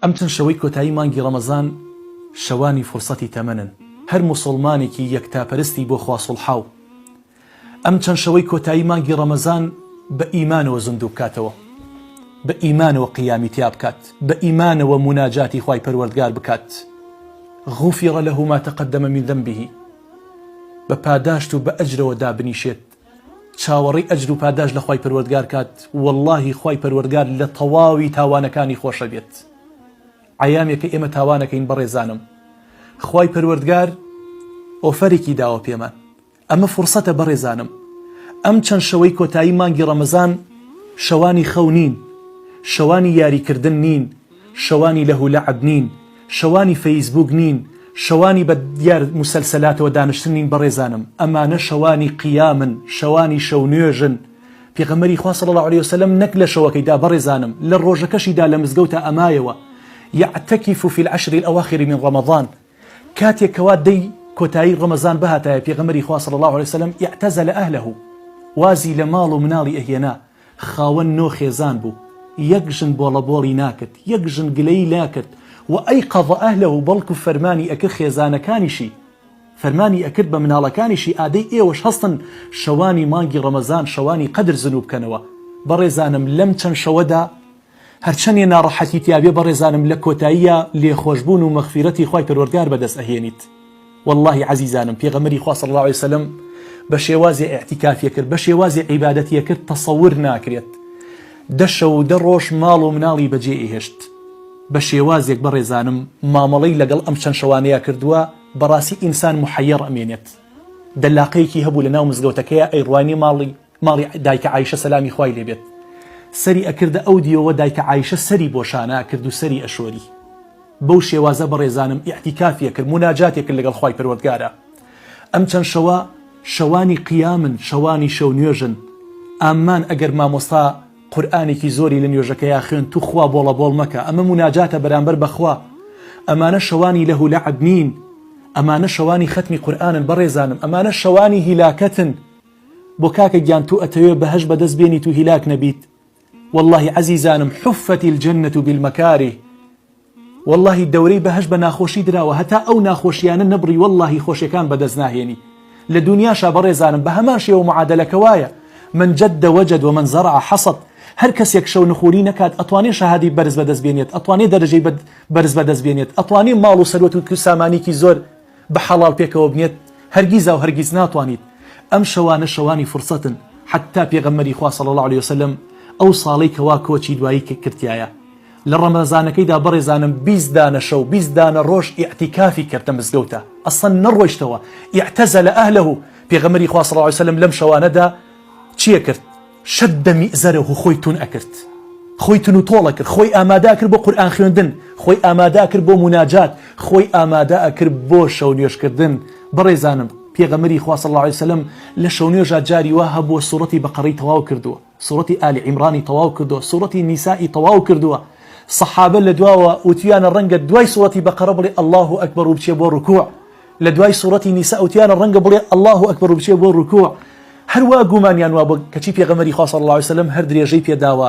ئەم چەند شەوەی کۆتایی مانگی ڕەمەزان شەوانی فرسەتی تەمەنن، هەر موسڵمانێکی یەکتاپەرستی بۆ خوا سوڵحاو ئەم چەند شەوەی کۆتایی مانگی ڕەمەزان بە ئیمانەوە زندوو بکاتەوە، بە ئیمانەوە قیامی تیا بکات، بە ئیمانەوە مناجاتی خوای پەروەردگار بکات. غوفر له ما تقدم من ذنبه، بە پاداشت و بە ئەجرەوە دابنیشێت، چاوەڕێی ئەجر و پاداش لە خوای پەروەردگار کات. واللهی خوای پەروەردگار لە تەواوی تاوانەکانی خۆشە بێت. عەیامێکە ئێمە تاوانەکەین بەڕێزانم، خوای پەروەردگار ئۆفەرێکی داوە پێمان، ئەمە فرسەتە بەڕێزانم. ئەم چەند شەوەی کۆتایی مانگی ڕەمەزان شەوانی خەو نین، شەوانی یاریکردن نین، شەوانی لەهو لەعەب نین، شەوانی فەیسبوک نین، شەوانی بە دیار موسەلسەلاتەوە دانیشتن نین بەڕێزانم. ئەمانە شەوانی قیامن، شەوانی شەو نوێژن. پێغەمبەری خوا صلی الله علیه وسلم نەک لە شەوەکەیدا بەڕێزانم لە ڕۆژەکەشیدا لە مزگەوتە ئەمایەوە يعتكف في العشر الأواخر من رمضان، كاتي كوادي كوتاي رمضان بهاتا بيغمري خوا صلى الله عليه وسلم يعتزل أهله، وازي لمال منالي إهينا خاون نو خيزان بو، يقجن بولا بولي ناكت، يقجن قلي لاكت، وأيقظ أهله بلكو فرماني أكر خيزان كانشي، فرماني أكر بمنال كانشي آدي إيوش هستن شواني مانجي رمضان شواني قدر زنوب كانوا برزانم لم تن شودا هەرچەندێ ناڕەحەتی تیابێ بەڕێزانم لە کۆتاییە لێخۆشبوون و مەغفیرەتی خوای پەروەردگار بەدەست ئەهێنیت. واللهی عەزیزانم پێغەمبەری خوا صلی الله علیه وسلم بە شێوازی ئیعتیکافیە کرد، بە شێوازی عیبادەتیە کرد تەسەوور ناکرێت. دە شەو دە ڕۆژ ماڵ و مناڵی بەجێ ئێهێشت بە شێوازێک بەڕێزانم مامەڵەی لەگەڵ ئەم چەند شەوانەیە کردووە بەڕاستی ئینسان محەیەر ئەمێنێت. دەلاقەیەکی هەبوو لە ناو مزگەوتەکەیە ئەیڕوانی ماڵی دایکە عایشە سەلامی خوای لێبێت، سەری ئەکردە ئەو دیەوە دایکە عایشە سەری بۆشانە کرد و سەری ئەشۆری. بەو شێوازە بەڕێزانم ئیعتیکافیە کرد، مناجاتێک کرد لەگەڵ خوای پەروەردگارە. ئەم چەند شەوە شەوانی قیامن، شەوانی شەو نوێژن. ئامان ئەگەر مامۆستا قورئانێکی زۆری لە نوێژەکەیە خوێن تو خوا بۆڵە بۆڵ مەکە، ئەمە مناجاتە بەرامبەر بەخوا. ئەمانە شەوانی لەهو لەعەب نین، ئەمانە شەوانی ختمی قورئانن بەڕێزانم، ئەمانە شەوانی هیلاکەتن. بۆ کاکە گیان تو ئەتەوێ بەهەش بەدەست بێنیت و هیلاک نەبیت. والله عزيزانم حفت الجنة بالمكاره، والله دوري بهش بناخوشي دراوة هتا أو ناخوشيانا نبري والله خوشي كان بدزناهيني لدنيا شابريزانم بهماشي ومعادلة كوايا من جد وجد ومن زرع حصد. هر کس یک شو نخوری نکات اتوانی شهادی برز بدز بینیت، اتوانی درجه برز بدز بینیت، اتوانی مال و ثروت و سامانی کی زور بحلال پیکو بنیت، هرگیز او هرگیز ناتوانید. ام شوانی فرصتن حتى پیغمبری خوا صلی الله علیه وسلم ئەو ساڵی کەوا کۆچی دوایی کردایە لە ڕەمەزانەکەیدا بەڕێزانم 20 دانە شەو 20 دانە ڕۆژ ئیعتیکافی کردە مزگەوتە، ئەسڵەن نەڕۆیشتەوە، ئیعتەزەلە ئەهلەهو. پێغەمبەری خوا صلی الله علیه وسلم لەم شەوانەدا چیە کرد؟ شەدە میئزەرەهو، خۆی تون ئەکرد، خۆی تون و تۆڵە کرد، خۆی ئامادا کرد بۆ قورئان خوێندن، خۆی ئامادا کرد بۆ مناجات، خۆی ئامادا ئەکرد بۆ شەو نوێژکردن. بەڕێزانم پێغەمبەری خوا صلی الله علیه وسلم لە شەو نوێژا جاری وا هەبووە سوورەتی بەقەڕەی تەواو کردووە، سوورەتی ئالی عیمرانی تەواو کردووە، سوورەتی نیسائی تەواو کردووە. سەحابە لە دواوە وتیانە ڕەنگە دوای سوورەتی بەقەڕە بڵێ الله ئەکبەر و بچێ بۆ ڕکوع، لە دوای سوورەتی نیسا وتیانە ڕەنگە بڵێ الله ئەکبەر و بچێ بۆ ڕکوع. هەروە گومانیان وا بۆ کەچی پێغەمبەری خوا صلی الله علیه وسلم هەر درێژەی پێداوە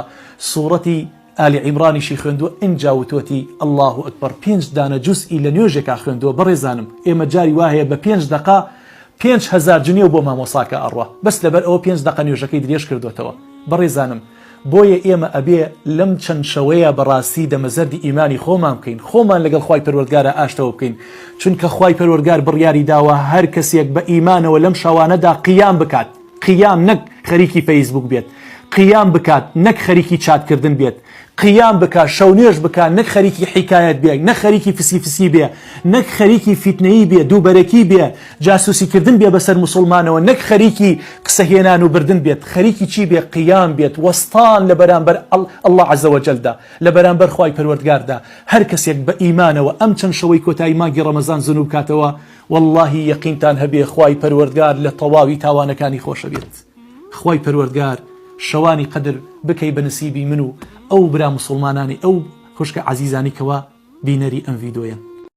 سوورەتی ئالی عیمرانیشی خوێندووە، ئینجا وتوەتی الله ئەکبەر 5 دانە جوزئی لە نوێژێکا خوێندووە. بەڕێزانم ئێمە جاری وایە بە 5 دقە 5000 جنيه بۆ مامۆساکە ئەڕوا، بەس لەبەر ئەوە 5 دقە نوێژەکەی درێژ کردوێتەوە. بەڕێزانم بۆیە ئێمە ئەبێ لەم چەند شەوەیە بەڕاستی دەمەزەردی ئیمانی خۆمان بکەین، خۆمان لەگەڵ خوای پەروەردگارە ئاشتەوە بکەین، چونکە خوای پەروەردگار بڕیاری داوە هەر کەسێک بە ئیمانەوە لەم شەوانەدا قیام بکات، قیام نەک خەریکی فەیسبوک بێت، قیام بکات نەک خەریکی چاتکردن بێت، قیام بکات شەو نوێژ بکات نەک خەریکی حیکایەت بێ، نەک خەریکی فسی بێ، نەک خەریکی فیتنەیی بێ، دووبەرەکی بێ، جاسوسیکردن بێ بەسەر موسڵمانەوە، نەک خەریکی قسەهێنان و بردن بێت، خەریکی چی بێ؟ قیام بێت، وەستان لە بەرامبەر الله عەزە وەجەلدا، لە بەرامبەر خوای پەروەردگاردا. هەر کەسێک بە ئیمانەوە ئەم چەند شەوەی کۆتایی مانگی ڕەمەزان زنوو بکاتەوە، واللهی یەقینتان هەبێ خوای پەروەردگار لە تەواوی تاوانەکانی خۆشە بێت. خوای پەروەردگار شەوانی قەدر بکەی بە نسیبی من و ئەو برا مسلمانانی ئەو خوشکە عەزیزانی کەوا بینەری ئەم ڤیدۆیە.